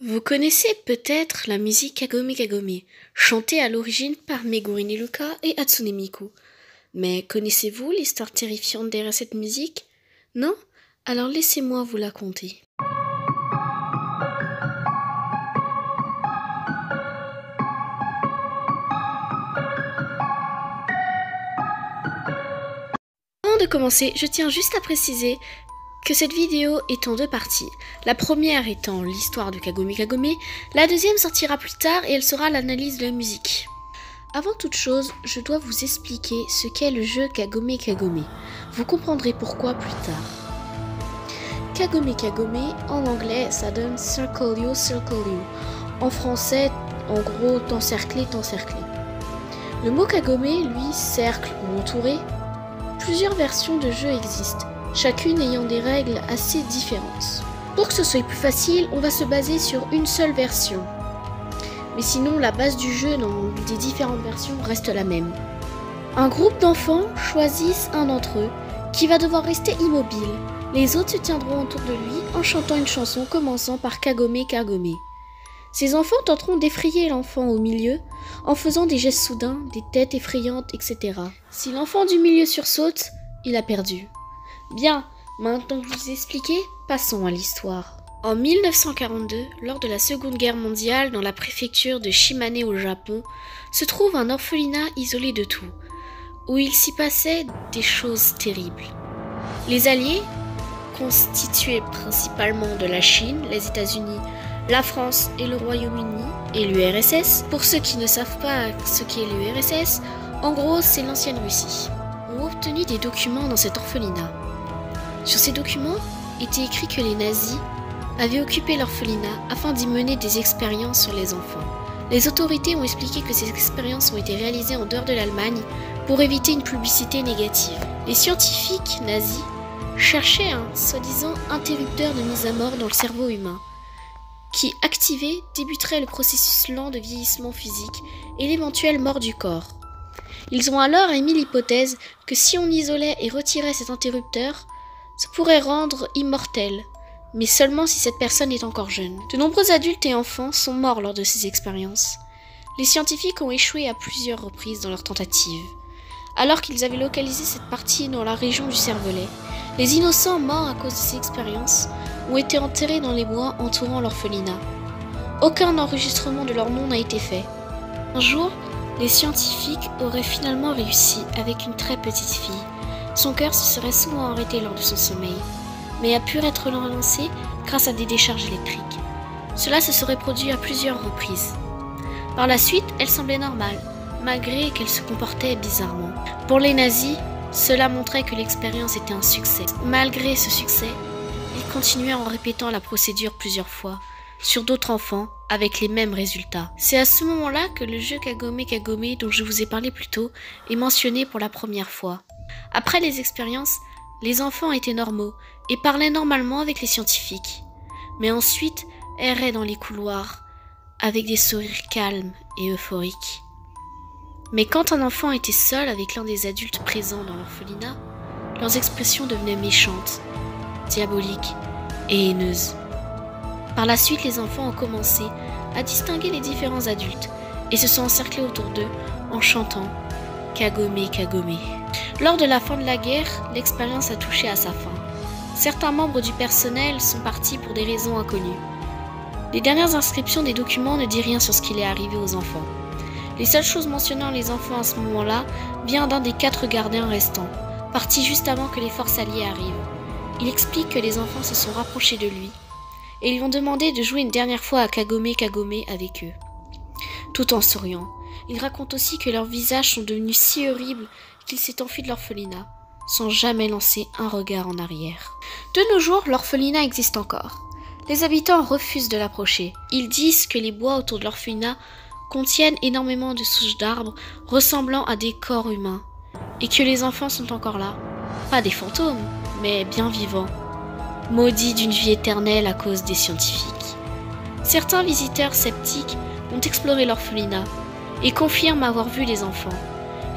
Vous connaissez peut-être la musique Kagome Kagome, chantée à l'origine par Megumi Luka et Hatsune Miku. Mais connaissez-vous l'histoire terrifiante derrière cette musique? Non? Alors laissez-moi vous la conter. Avant de commencer, je tiens juste à préciser que cette vidéo est en deux parties. La première étant l'histoire de Kagome Kagome, la deuxième sortira plus tard et elle sera l'analyse de la musique. Avant toute chose, je dois vous expliquer ce qu'est le jeu Kagome Kagome. Vous comprendrez pourquoi plus tard. Kagome Kagome, en anglais, ça donne Circle You, Circle You. En français, en gros, t'encercler, t'encercler. Le mot Kagome, lui, cercle ou entouré. Plusieurs versions de jeu existent, chacune ayant des règles assez différentes. Pour que ce soit plus facile, on va se baser sur une seule version. Mais sinon, la base du jeu dans des différentes versions reste la même. Un groupe d'enfants choisissent un d'entre eux qui va devoir rester immobile. Les autres se tiendront autour de lui en chantant une chanson commençant par Kagome Kagome. Ces enfants tenteront d'effrayer l'enfant au milieu en faisant des gestes soudains, des têtes effrayantes, etc. Si l'enfant du milieu sursaute, il a perdu. Bien, maintenant que je vous ai expliqué, passons à l'histoire. En 1942, lors de la Seconde Guerre mondiale, dans la préfecture de Shimane au Japon, se trouve un orphelinat isolé de tout, où il s'y passait des choses terribles. Les Alliés, constitués principalement de la Chine, les États-Unis, la France et le Royaume-Uni et l'URSS, pour ceux qui ne savent pas ce qu'est l'URSS, en gros c'est l'ancienne Russie, ont obtenu des documents dans cet orphelinat. Sur ces documents était écrit que les nazis avaient occupé l'orphelinat afin d'y mener des expériences sur les enfants. Les autorités ont expliqué que ces expériences ont été réalisées en dehors de l'Allemagne pour éviter une publicité négative. Les scientifiques nazis cherchaient un soi-disant interrupteur de mise à mort dans le cerveau humain, qui, activé, débuterait le processus lent de vieillissement physique et l'éventuelle mort du corps. Ils ont alors émis l'hypothèse que si on isolait et retirait cet interrupteur, ça pourrait rendre immortel, mais seulement si cette personne est encore jeune. De nombreux adultes et enfants sont morts lors de ces expériences. Les scientifiques ont échoué à plusieurs reprises dans leurs tentatives. Alors qu'ils avaient localisé cette partie dans la région du cervelet, les innocents morts à cause de ces expériences ont été enterrés dans les bois entourant l'orphelinat. Aucun enregistrement de leur nom n'a été fait. Un jour, les scientifiques auraient finalement réussi avec une très petite fille. Son cœur se serait souvent arrêté lors de son sommeil, mais a pu être relancé grâce à des décharges électriques. Cela se serait produit à plusieurs reprises. Par la suite, elle semblait normale, malgré qu'elle se comportait bizarrement. Pour les nazis, cela montrait que l'expérience était un succès. Malgré ce succès, ils continuaient en répétant la procédure plusieurs fois, sur d'autres enfants, avec les mêmes résultats. C'est à ce moment-là que le jeu Kagome Kagome, dont je vous ai parlé plus tôt, est mentionné pour la première fois. Après les expériences, les enfants étaient normaux et parlaient normalement avec les scientifiques, mais ensuite erraient dans les couloirs, avec des sourires calmes et euphoriques. Mais quand un enfant était seul avec l'un des adultes présents dans l'orphelinat, leurs expressions devenaient méchantes, diaboliques et haineuses. Par la suite, les enfants ont commencé à distinguer les différents adultes et se sont encerclés autour d'eux en chantant Kagome Kagome. Lors de la fin de la guerre, l'expérience a touché à sa fin. Certains membres du personnel sont partis pour des raisons inconnues. Les dernières inscriptions des documents ne disent rien sur ce qui est arrivé aux enfants. Les seules choses mentionnant les enfants à ce moment-là viennent d'un des 4 gardiens restants, parti juste avant que les forces alliées arrivent. Il explique que les enfants se sont rapprochés de lui et ils lui ont demandé de jouer une dernière fois à Kagome Kagome avec eux. Tout en souriant, il raconte aussi que leurs visages sont devenus si horribles qu'il s'est enfui de l'orphelinat, sans jamais lancer un regard en arrière. De nos jours, l'orphelinat existe encore. Les habitants refusent de l'approcher. Ils disent que les bois autour de l'orphelinat contiennent énormément de souches d'arbres ressemblant à des corps humains, et que les enfants sont encore là. Pas des fantômes, mais bien vivants, maudits d'une vie éternelle à cause des scientifiques. Certains visiteurs sceptiques ont exploré l'orphelinat et confirment avoir vu les enfants.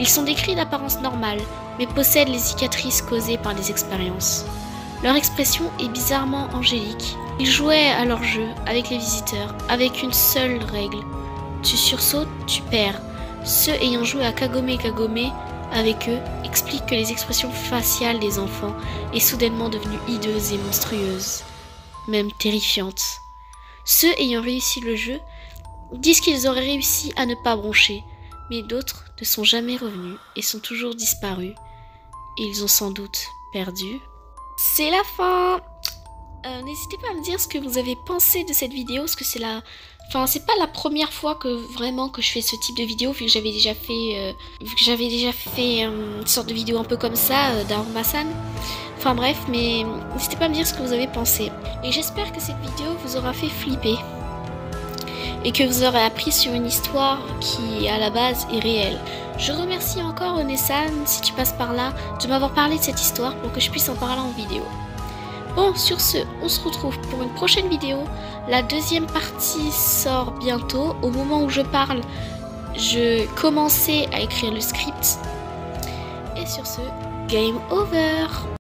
Ils sont décrits d'apparence normale, mais possèdent les cicatrices causées par les expériences. Leur expression est bizarrement angélique. Ils jouaient à leur jeu avec les visiteurs, avec une seule règle. Tu sursautes, tu perds. Ceux ayant joué à Kagome Kagome avec eux expliquent que les expressions faciales des enfants est soudainement devenue hideuse et monstrueuse, même terrifiante. Ceux ayant réussi le jeu disent qu'ils auraient réussi à ne pas broncher, mais d'autres ne sont jamais revenus et sont toujours disparus. Et ils ont sans doute perdu. C'est la fin. N'hésitez pas à me dire ce que vous avez pensé de cette vidéo, parce que c'est c'est pas la première fois que je fais ce type de vidéo, vu que j'avais déjà fait une sorte de vidéo un peu comme ça d'Aruma-san. Enfin bref, mais n'hésitez pas à me dire ce que vous avez pensé. Et j'espère que cette vidéo vous aura fait flipper et que vous aurez appris sur une histoire qui à la base est réelle. Je remercie encore One-san, si tu passes par là, de m'avoir parlé de cette histoire pour que je puisse en parler en vidéo. Bon, sur ce, on se retrouve pour une prochaine vidéo. La deuxième partie sort bientôt. Au moment où je parle, je commençais à écrire le script. Et sur ce, game over!